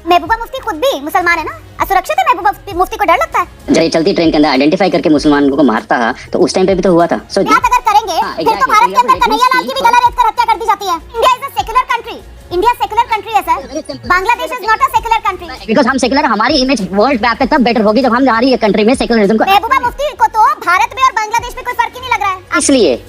महबूबा मुफ्ती खुद भी मुसलमान है ना, असुरक्षित है महबूबा मुफ्ती को डर लगता है? जब ये चलती ट्रेन के अंदर आइडेंटिफाई करके मुसलमानों को मारता था तो उस टाइम पे भी तो हुआ था। सो अगर करेंगे फिर तो भारत के अंदर कन्हैया लाल की भी गला रेत कर हत्या कर दी जाती है। India is a secular country, India secular country है sir, Bangladesh is not a secular country. Because हम सेक्युलर, हमारी इमेज वर्ल्ड मैप पे तब बेटर होगी जब हम हमारी कंट्री में सेक्युलरिज्म को। महबूबा मुफ्ती को तो भारत में और बांग्लादेश में कोई फर्क ही नहीं लग रहा है।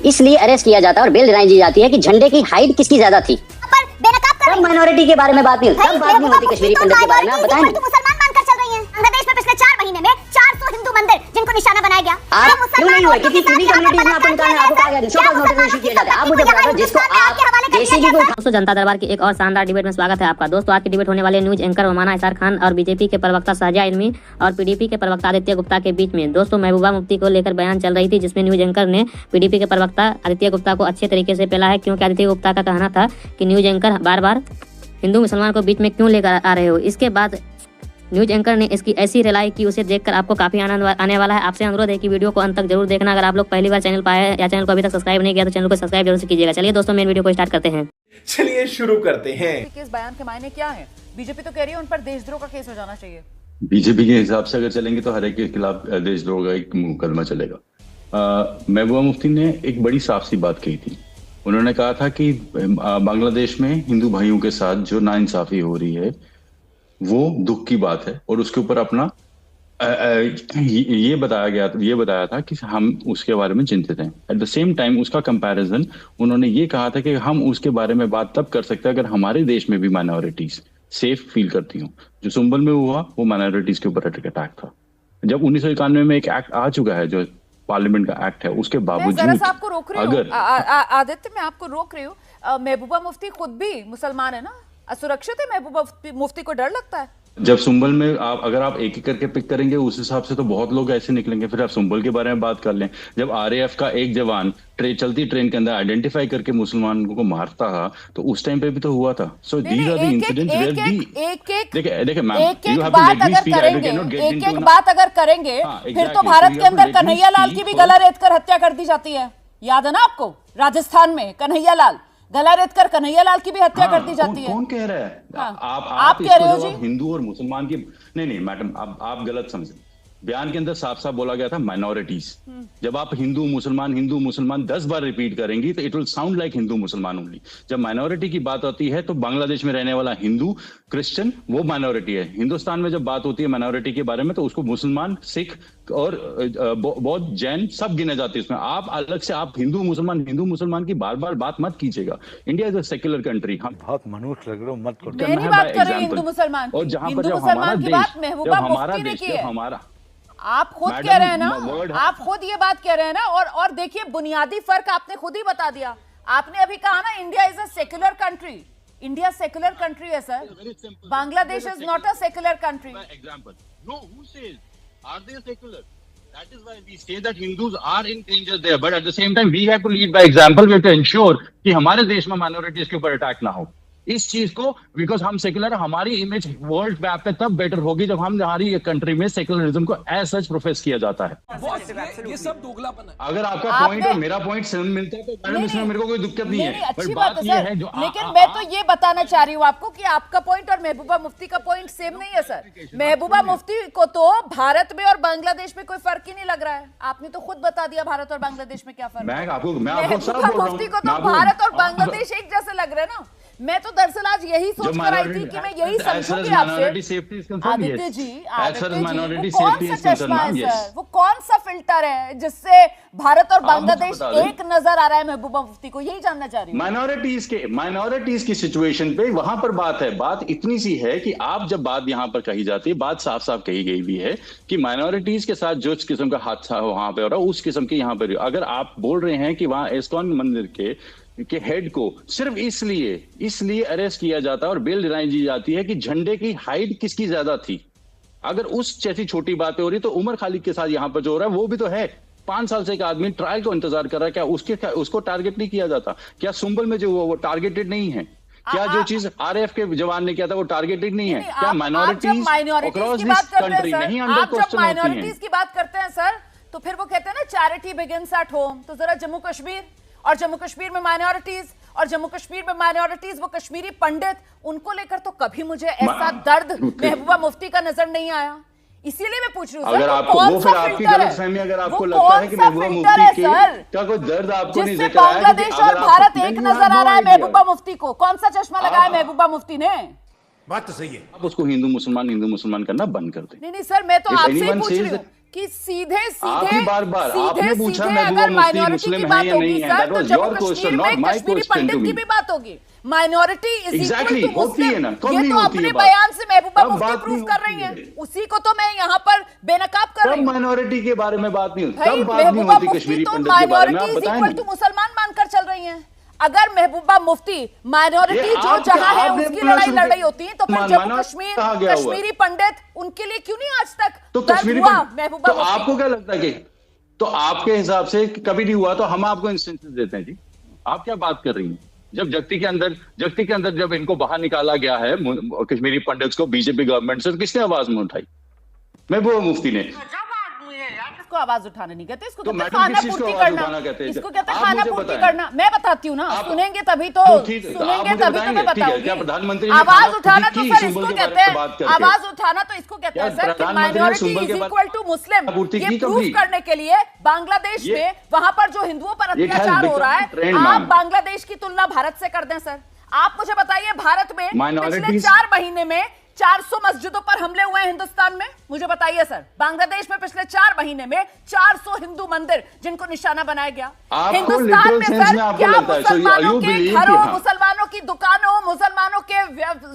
इसलिए अरेस्ट किया जाता है और बेल दिलाई दी जाती है कि झंडे की हाइट किसकी ज्यादा थी। पर बेनकाब कर माइनॉरिटी के बारे में बात नहीं, सब बात नहीं होती कश्मीरी पंडित के बारे में। आप बताएं मुसलमान मानकर चल रही हैं। बांग्लादेश में पिछले 4 महीने में 400 हिंदू मंदिर जिनको निशाना बनाया गया। आप क्यों नहीं हुआ? किसी कम्युनिटीज में आपको निकालना, आपको कहा गया, शो कॉज नोटिफिकेशन किया जाता है। आप मुझे बताओ जिसको आप जेसीबी को। दोस्तों, जनता दरबार की एक और शानदार डिबेट में स्वागत है आपका। दोस्तों, आज की डिबेट होने वाले न्यूज एंकर मौलाना इसार खान और बीजेपी के प्रवक्ता शाहजहां इल्मी और पीडीपी के प्रवक्ता आदित्य गुप्ता के बीच में दोस्तों महबूबा मुफ्ती को लेकर बयान चल रही थी, जिसमें न्यूज एंकर ने पीडीपी के प्रवक्ता आदित्य गुप्ता को अच्छे तरीके से पेला है, क्योंकि आदित्य गुप्ता का कहना था कि न्यूज एंकर बार बार हिंदू मुसलमान को बीच में क्यों लेकर आ रहे हो। इसके बाद न्यूज एंकर ने इसकी ऐसी रिलाई कि उसे देखकर आपको काफी आनंद आने वाला है। आपसे अनुरोध है कि वीडियो को अंत तक जरूर देखना। अगर आप लोग पहली बार चैनल पाए या चैनल को अभी तक सब्सक्राइब नहीं किया तो चैनल को सब्सक्राइब जरूर से कीजिएगा। चलिए दोस्तों, मेन वीडियो को स्टार्ट करते हैं। चलिए शुरू करते हैं। इस बयान के मायने क्या है? बीजेपी तो कह रही है उन पर देशद्रोह का केस हो जाना चाहिए। बीजेपी के हिसाब से अगर चलेंगे तो हर एक के खिलाफ देशद्रोह का एक मुकदमा चलेगा। महबूबा मुफ्ती ने एक बड़ी साफ सी बात कही थी। उन्होंने कहा था कि बांग्लादेश में हिंदू भाइयों के साथ जो नाइंसाफी हो रही है वो दुख की बात है, और उसके ऊपर अपना ये बताया था कि हम उसके बारे में चिंतित हैं। एट द सेम टाइम उसका कंपैरिजन उन्होंने ये कहा था कि हम उसके बारे में बात तब कर सकते हैं अगर हमारे देश में भी माइनॉरिटीज सेफ फील करती हूँ। जो सुंबल में हुआ वो माइनॉरिटीज के ऊपर अटैक था। जब 1991 में एक एक्ट आ चुका है जो पार्लियामेंट का एक्ट है, उसके बावजूद आपको रोक रही हूँ आदित्य, मैं आपको रोक रही हूँ। महबूबा मुफ्ती खुद भी मुसलमान है ना, असुरक्षित है महबूबा मुफ्ती को डर लगता है? जब सुंबल में अगर आप एक एक करके पिक करेंगे उस हिसाब से तो बहुत लोग ऐसे निकलेंगे। फिर आप सुंबल के बारे में बात कर लें। जब आरएएफ का एक जवान चलती ट्रेन के अंदर आइडेंटिफाई करके मुसलमानों को मारता था तो उस टाइम पे भी तो हुआ था। So these are the incidents where the देखिए ma'am, you have to let me speak. I cannot get into एक बात अगर करेंगे फिर तो भारत के अंदर कन्हैया लाल की भी गला रेत कर हत्या कर दी जाती है। याद है ना आपको? राजस्थान में कन्हैया लाल गला रेत कर कन्हैया लाल की भी हत्या कर दी जाती है। कौन कह रहा है? आप कह रहे हो जी? हिंदू और मुसलमान की नहीं मैडम, आप गलत समझे। बयान के अंदर साफ साफ बोला गया था माइनॉरिटीज। जब आप हिंदू मुसलमान 10 बार रिपीट करेंगी तो it will sound like Hindu मुसलमान ओनली। जब माइनॉरिटी की बात होती है तो बांग्लादेश में रहने वाला हिंदू क्रिश्चियन वो माइनॉरिटी है। हिंदुस्तान में जब बात होती है माइनॉरिटी के बारे में तो उसको मुसलमान, सिख और बौद्ध, जैन सब गिने जाते हैं इसमें। आप अलग से आप हिंदू मुसलमान की बार बार बात मत कीजिएगा। India is a secular country. हम बहुत मनुष्य लग रहे हो, मत करो। मैं नहीं बात कर रही हिंदू मुसलमान और जहां हिंदू पर मुसलमान की बात महबूबा मुफ्ती ने की है। हमारा आप खुद कह रहे हैं ना, आप खुद ये बात कह रहे हैं ना। और देखिए बुनियादी फर्क आपने खुद ही बता दिया। आपने अभी कहा ना India is a secular country. India secular country है sir, Bangladesh is not a secular country. Example. No, who says? Are they secular? That is why we say that Hindus are in danger there. But at the same time, we have to lead by example. We have to ensure कि हमारे देश में minorities के ऊपर attack ना हो। इस चीज को बिकॉज हम सेक्युलर, हमारी इमेज वर्ल्ड मैप पे तब बेटर होगी जब हम हमारी कंट्री में सेक्युलरिज्म को एज सच प्रोफेस किया जाता है। ये सब दोगलापन है। अगर आपका पॉइंट और मेरा पॉइंट सेम मिलता है तो मैडम इसमें मेरे को कोई दिक्कत नहीं है। अच्छी बात है जो लेकिन मैं तो ये बताना चाह रही हूँ आपको कि आपका पॉइंट और महबूबा मुफ्ती का पॉइंट सेम नहीं है सर। महबूबा मुफ्ती को तो भारत में और बांग्लादेश में कोई फर्क ही नहीं लग रहा है। आपने तो खुद बता दिया भारत और बांग्लादेश में क्या फर्क है। महबूबा मुफ्ती को तो भारत और बांग्लादेश एक जैसे लग रहे हैं ना। मैं तो दरअसल आज यही सोच कर आई थी कि मैं यही समझूंगी आपसे आदित्य जी, वो कौन सा फिल्टर है जिससे भारत और बांग्लादेश एक नजर आ रहा है महबूबा मुफ्ती को? यही जानना चाह रही हूँ। माइनॉरिटीज की सिचुएशन पे वहां पर बात है। बात इतनी सी है कि आप जब बात यहाँ पर कही जाती है, बात साफ साफ कही गई भी है कि माइनॉरिटीज के साथ जो किस्म का हादसा वहां पे हो रहा है उस किस्म के यहाँ पर अगर आप बोल रहे हैं कि वहां इस्कॉन मंदिर के हेड को सिर्फ इसलिए अरेस्ट किया जाता है और बेल दिलाई दी जाती है कि झंडे की हाइट किसकी ज्यादा थी। अगर उस जैसी छोटी बातें हो रही तो उमर खालिद के साथ यहाँ पर जो हो रहा है वो भी तो है। 5 साल से एक आदमी ट्रायल को इंतजार कर रहा है, क्या उसको टारगेट नहीं किया जाता? क्या सुंबल में जो वो टारगेटेड नहीं है? क्या जो चीज आरएएफ के जवान ने किया था वो टारगेटेड नहीं है? क्या माइनॉरिटीज की बात करते हैं सर तो फिर वो कहते हैं ना चैरिटी बिगिंस एट होम। तो जरा जम्मू कश्मीर में माइनॉरिटीज और जम्मू कश्मीर में माइनॉरिटीज, वो कश्मीरी पंडित, उनको लेकर तो कभी मुझे ऐसा दर्द महबूबा मुफ्ती का नजर नहीं आया। इसीलिए मैं पूछ रही हूँ अगर आपको वो फिर आपकी गलतफहमी, अगर आपको लगता है कि महबूबा मुफ्ती का कोई दर्द आपको नहीं दिख रहा है, बांग्लादेश और भारत एक नजर आ रहा है महबूबा मुफ्ती को, कौन सा चश्मा लगाया महबूबा मुफ्ती ने? बात तो सही है। आप उसको हिंदू मुसलमान करना बंद कर दें। नहीं सर, मैं तो आपसे ही पूछ रही हूँ कि सीधे सीधे बार आपने पूछा अगर माइनॉरिटी की बात होगी सर, तो जम्मू कश्मीर में कश्मीरी पंडित की भी बात होगी। माइनॉरिटी इज इक्वल टू मुस्लिम, ये तो अपने बयान से महबूबा मुफ्ती प्रूव कर रही हैं, उसी को तो मैं यहाँ पर बेनकाब कर रही हूँ। माइनॉरिटी के बारे में बात नहीं होती, भाई महबूबा मुफ्ती तो माइनॉरिटी इज इक्वल टू मुसलमान मानकर चल रही हैं। अगर महबूबा मुफ्ती माइनॉरिटी जो जगह है उसकी लड़ाई लड़ रही होती तो फिर जम्मू कश्मीर कश्मीरी पंडित उनके लिए क्यों नहीं आज तक तो कश्मीरी महबूबा तो आपको क्या लगता है कि तो आपके हिसाब से कभी नहीं हुआ, तो हम आपको इंस्टेंसेस देते हैं जी। आप क्या बात कर रही हैं? जब जगती के अंदर जब इनको बाहर निकाला गया है कश्मीरी पंडित्स को बीजेपी गवर्नमेंट से, किसने आवाज में उठाई? महबूबा मुफ्ती ने। इसको आवाज उठाने नहीं कहते, इसको कहते खाना पूर्ति करना, इसको कहते खाना पूर्ति करना। मैं बताती हूँ ना, सुनेंगे तभी तो मैं बताऊंगी। आवाज उठाना तो सर इसको कहते हैं, आवाज उठाना तो इसको कहते हैं सर कि माइनॉरिटी इज इक्वल टू मुस्लिम। ये प्रूफ करने के लिए बांग्लादेश में वहां पर जो हिंदुओं पर अत्याचार हो रहा है, आप बांग्लादेश की तुलना भारत से कर दें सर। आप मुझे बताइए, भारत में पिछले 4 महीने में 400 मस्जिदों पर हमले हुए हैं हिंदुस्तान में, मुझे बताइए सर। बांग्लादेश में पिछले 4 महीने में 400 हिंदू मंदिर जिनको निशाना बनाया गया। हिंदुस्तान में सर क्या मुसलमानों के घरों, मुसलमानों की दुकानों, मुसलमानों के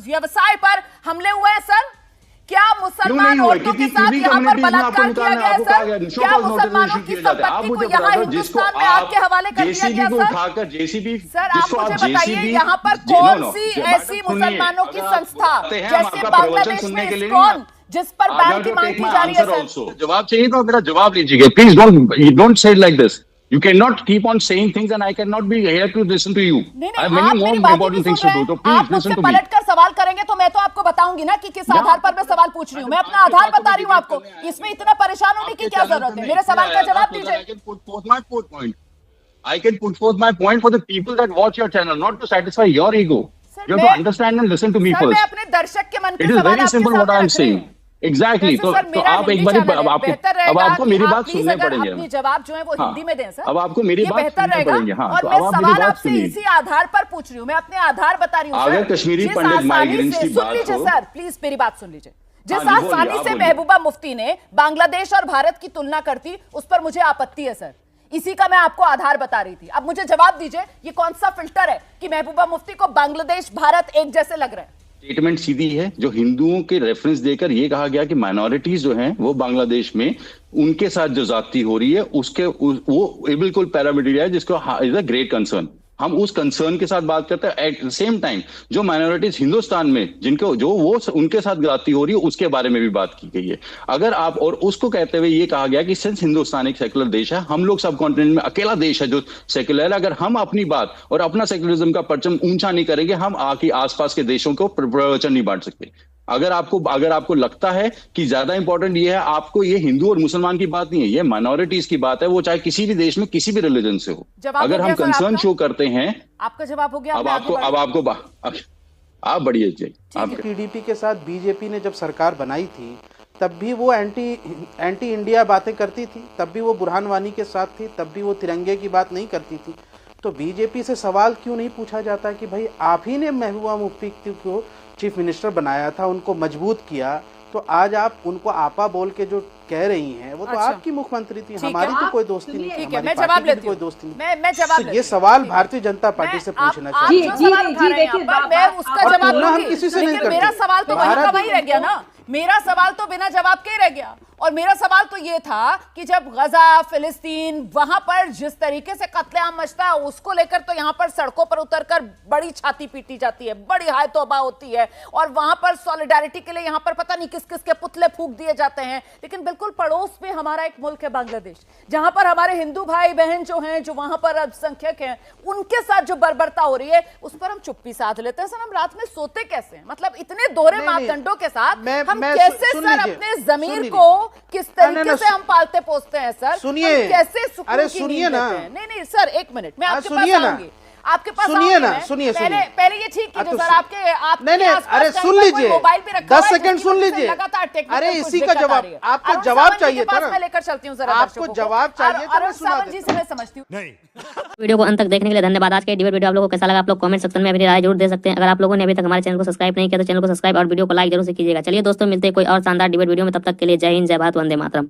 व्यवसाय पर हमले हुए हैं सर? क्या मुसलमान औरतों के साथ यहाँ पर बलात्कार किया गया है सर? क्या मुसलमानों की संपत्ति को यहाँ हिंदुस्तान में आग के हवाले कर दिया गया सर? सर आप मुझे बताइए, यहाँ पर कौन सी ऐसी मुसलमानों की संस्था जैसे बांग्लादेश में इस्कॉन, जिस पर बैन की मांग की जा रही है सर? जवाब चाहिए तो मेरा जवाब लीजिए please. Don't say like this. You cannot keep on saying things and I cannot be here to listen to you. I have many more important things to do. So please listen to me. पलटकर सवाल करेंगे तो मैं तो आपको बताऊंगी ना कि किस आधार पर मैं सवाल पूछ रही हूँ। मैं अपना आधार बता रही हूँ आपको, इसमें इतना परेशान होने की क्या जरूरत है? मेरे सवाल का जवाब दीजिए। I can put forth my point for the people that watch your channel, not to satisfy your ego. You have to understand and listen to me first. मैं अपने दर्शक के मन के It is very simple what I am saying. Exactly तो आप एक बार अब आपको मेरी बात सुननी पड़ेगी। अपनी जवाब जो है वो हिंदी में दें सर। अब आपको मेरी बात सुननी पड़ेगी। हाँ, और मैं सवाल आपसे इसी आधार पर पूछ रही हूँ, मैं अपने आधार बता रही हूँ। अगर कश्मीरी पंडित माइग्रेंट्स की बात हो, सर प्लीज मेरी बात सुन लीजिए। जिस आसानी से महबूबा मुफ्ती ने बांग्लादेश और भारत की तुलना करती, उस पर मुझे आपत्ति है सर। इसी का मैं आपको आधार बता रही थी। अब मुझे जवाब दीजिए, ये कौन सा फिल्टर है कि महबूबा मुफ्ती को बांग्लादेश भारत एक जैसे लग रहे हैं? स्टेटमेंट सीधी है, जो हिंदुओं के रेफरेंस देकर ये कहा गया कि माइनॉरिटीज जो हैं वो बांग्लादेश में उनके साथ जो जाती हो रही है वो बिल्कुल पैरामीटर है, जिसको इज अ ग्रेट कंसर्न। हम उस कंसर्न के साथ बात करते हैं। एट द सेम टाइम जो माइनॉरिटीज हिंदुस्तान में जिनको जो वो उनके साथ जाती हो रही है उसके बारे में भी बात की गई है। अगर आप और उसको कहते हुए ये कहा गया कि सिंस हिंदुस्तान एक सेकुलर देश है, हम लोग सब कॉन्टिनेंट में अकेला देश है जो सेकुलर है, अगर हम अपनी बात और अपना सेकुलरिज्म का परचम ऊंचा नहीं करेंगे, हम आके आसपास के देशों को प्रवचन नहीं बांट सकते। अगर आपको लगता है कि ज्यादा इंपॉर्टेंट ये है, आपको ये हिंदू और मुसलमान की बात नहीं है, ये माइनॉरिटीज की बात है, वो चाहे किसी भी देश में किसी भी रिलीजन से हो। अगर हम कंसर्न शो करते हैं, आपका जवाब हो गया। आप बढ़िए जी। टीडीपी के साथ बीजेपी ने जब सरकार बनाई थी तब भी वो एंटी इंडिया बातें करती थी, तब भी वो बुरहान वानी के साथ थी, तब भी वो तिरंगे की बात नहीं करती थी। तो बीजेपी से सवाल क्यों नहीं पूछा जाता कि भाई आप ही ने महबूबा मुफ्ती को चीफ मिनिस्टर बनाया था, उनको मजबूत किया, तो आज आप उनको आपा बोल के जो कह रही हैं वो तो आपकी मुख्यमंत्री थी, हमारी तो कोई दोस्ती नहीं थी, मैं जवाब लेती हूं। कोई दोस्ती नहीं। मैं जवाब ये सवाल भारतीय जनता पार्टी से पूछना चाहिए। मैं उसका जवाब दूंगी, किसी से नहीं करते। मेरा सवाल तो वही का वही रह गया ना, मेरा सवाल तो बिना जवाब के रह गया। और मेरा सवाल तो ये था कि जब गजा, फिलिस्तीन, वहां पर जिस तरीके से कत्लेआम मचता है, उसको लेकर तो यहाँ पर सड़कों पर उतरकर बड़ी छाती पीटी जाती है, बड़ी हाय तौबा होती है, और वहां पर सॉलिडारिटी के लिए यहाँ पर पता नहीं किस किस के पुतले फूंक दिए जाते हैं। लेकिन बिल्कुल पड़ोस में हमारा एक मुल्क है बांग्लादेश, जहां पर हमारे हिंदू भाई बहन जो हैं, जो वहां पर अल्पसंख्यक हैं, उनके साथ जो बर्बरता हो रही है उस पर हम चुप्पी साध लेते हैं। सर हम रात में सोते कैसे हैं? मतलब इतने दोहरे मापदंडों के साथ हम कैसे सर अपने जमीर को किस तरीके से हम पालते पोसते हैं सर? सुनिए, कैसे सुकून अरे की सुनिए नींद ना। लेते हैं? नहीं सर एक मिनट, मैं आपके पास आऊंगी। आपके पास सुनिए आओ ना, मैं। सुनिए, पहले सुनिए। पहले ये ठीक कीजिए तो सर, सुन- आपके नहीं, आसपास अरे कहीं सुन पर कोई लीजिए, मोबाइल पे रखा 10 हुआ है, सेकंड जिसकी सुन वजह से लीजिए। लगातार technical अरे कुछ इसी का दिक्कत आ जवाब- रही है। आपको अरुण जवाब सावंत जी चाहिए के था पास ना? मैं लेकर चलती हूँ जरा आपको दर्शकों को। जवाब चाहिए था, मैं अरुण सुना सावंत जी देता से मैं समझती हूँ। वीडियो को अंत तक देखने के लिए धन्यवाद। आज के वीडियो आप लोगों को कैसा लगा आप लोग कमेंट सेक्शन में अपनी राय जरूर दे सकते हैं। अगर आप लोगों ने अभी तक हमारे चैनल को सब्सक्राइब नहीं किया तो चैनल को सब्सक्राइब और वीडियो को लाइक जरूर से कीजिएगा। चलिए दोस्तों, मिलते हैं कोई और शानदार डिबेट वीडियो में, तब तक के लिए जय हिंद, जय भारत, वंदे मातरम।